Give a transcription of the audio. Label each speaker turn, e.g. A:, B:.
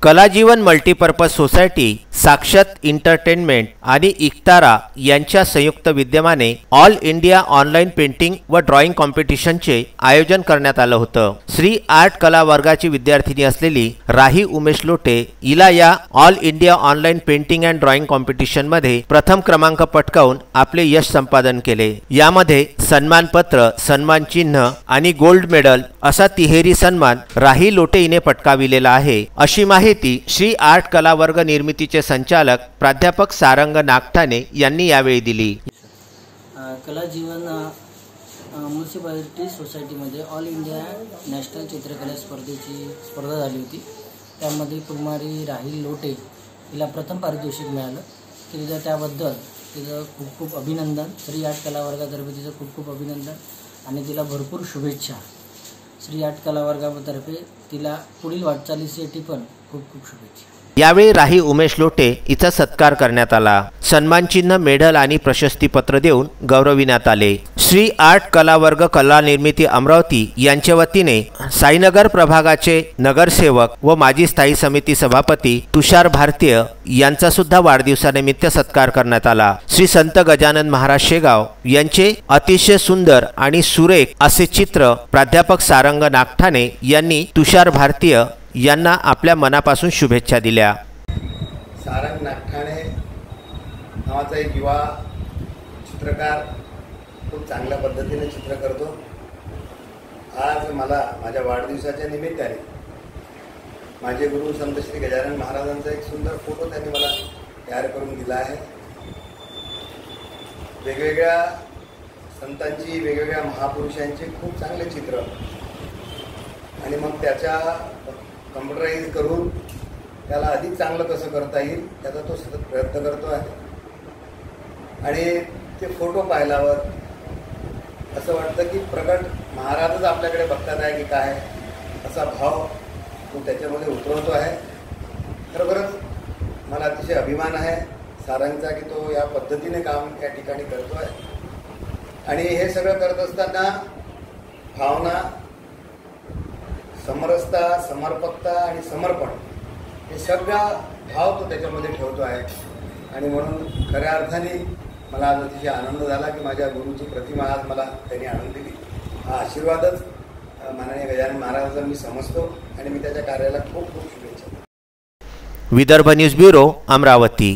A: कलाजीवन multipurpose society, साक्षात entertainment आणि इक्तारा यांच्या संयुक्त विद्यमाने ऑल इंडिया ऑनलाइन पेंटिंग व ड्रॉइंग कॉम्पिटिशनचे आयोजन करण्यात आलं होतं। श्री आर्ट कला वर्गाची विद्यार्थिनी असलेली राही उमेश लोटे हिला या all India online painting and drawing competition मध्ये प्रथम क्रमांक पटकावून आपले यश संपादन केले। यामध्ये सन्मानपत्र, सन्मान चिन्ह आणि गोल्ड मेडल असा तिहेरी सन्मान राही लोटे हिने पटकाविलेला आहे, अशी माहिती श्री आर्ट कला वर्ग निर्मितीचे संचालक प्राध्यापक सारंग नागठाणे यांनी यावेळी दिली।
B: कला जीवन म्युनिसिपॅलिटी सोसायटीमध्ये ऑल इंडिया नॅशनल चित्रकला स्पर्धा झाली होती। त्यामध्ये कुमारी राही लोटे हिला प्रथम पारितोषिक मिळालं। तिला त्याबद्दल तिचं खूप खूप अभिनंदन। श्री आर्ट कला वर्गातर्फे तिचं खूप खूप अभिनंदन आणि तिला भरपूर शुभेच्छा। श्री आर्ट कला वर्गातर्फे तिला पुढील वाटचालीसाठी पण खूप खूप शुभेच्छा।
A: यावेळी राही उमेश लोटे हिचा सत्कार करण्यात आला। सन्मान चिन्ह, मेडल आणि प्रशस्तीपत्र देऊन गौरविण्यात आले। श्री आर्ट कला वर्ग कला निर्मिती अमरावती यांच्या वतीने साईनगर प्रभागाचे नगरसेवक व माजी स्थायी समिती सभापती तुषार भारतीय यांचा सुद्धा वाढदिवसानिमित्त सत्कार करण्यात आला। श्री संत गजानन महाराज शेगाव यांचे अतिशय सुंदर आणि सुरेख असे चित्र प्राध्यापक सारंग नागठाणे यांनी तुषार भारतीय यांना आपल्या मनापासून शुभेच्छा दिल्या।
C: सारंग नागठाणे नावाचा एक युवा चित्रकार खूप चांगल्या पद्धतीने चित्र करतो। आज मला माझ्या वाढदिवसाच्या निमित्ताने माझे गुरु संत श्री गजानन महाराजांचा एक सुंदर फोटो त्यांनी मला तयार करून दिला आहे। वेगवेगळ्या संतांची, वेगवेगळ्या महापुरुषांचे खूप चांगले चित्र आणि मग त्याच्या कम्प्युटराइज करून त्याला अधिक चांगलं कसं करता येईल त्याचा तो सतत प्रयत्न करतो आहे। आणि ते फोटो पाहिल्यावर असं वाटतं की प्रगट महाराजच आपल्याकडे बघतात आहे की काय, असा भाव तो त्याच्यामध्ये उतरवतो आहे। खरोखरच मला अतिशय अभिमान आहे सारंगचा की तो या पद्धतीने काम या ठिकाणी करतो आहे। आणि हे सगळं करत असताना भावना, समरसता, समर्पकता आणि समर्पण हे सगळा भाव तो त्याच्यामध्ये ठेवतो आहे। आणि म्हणून खऱ्या अर्थाने मला आज अतिशय आनंद झाला की माझ्या गुरुची प्रतिमा आज मला त्यांनी आणून दिली। हा आशीर्वादच माननीय गजानन महाराजांचा मी समजतो आणि मी त्याच्या कार्याला खूप खूप शुभेच्छा।
A: Vidarbha news bureau, Amravati.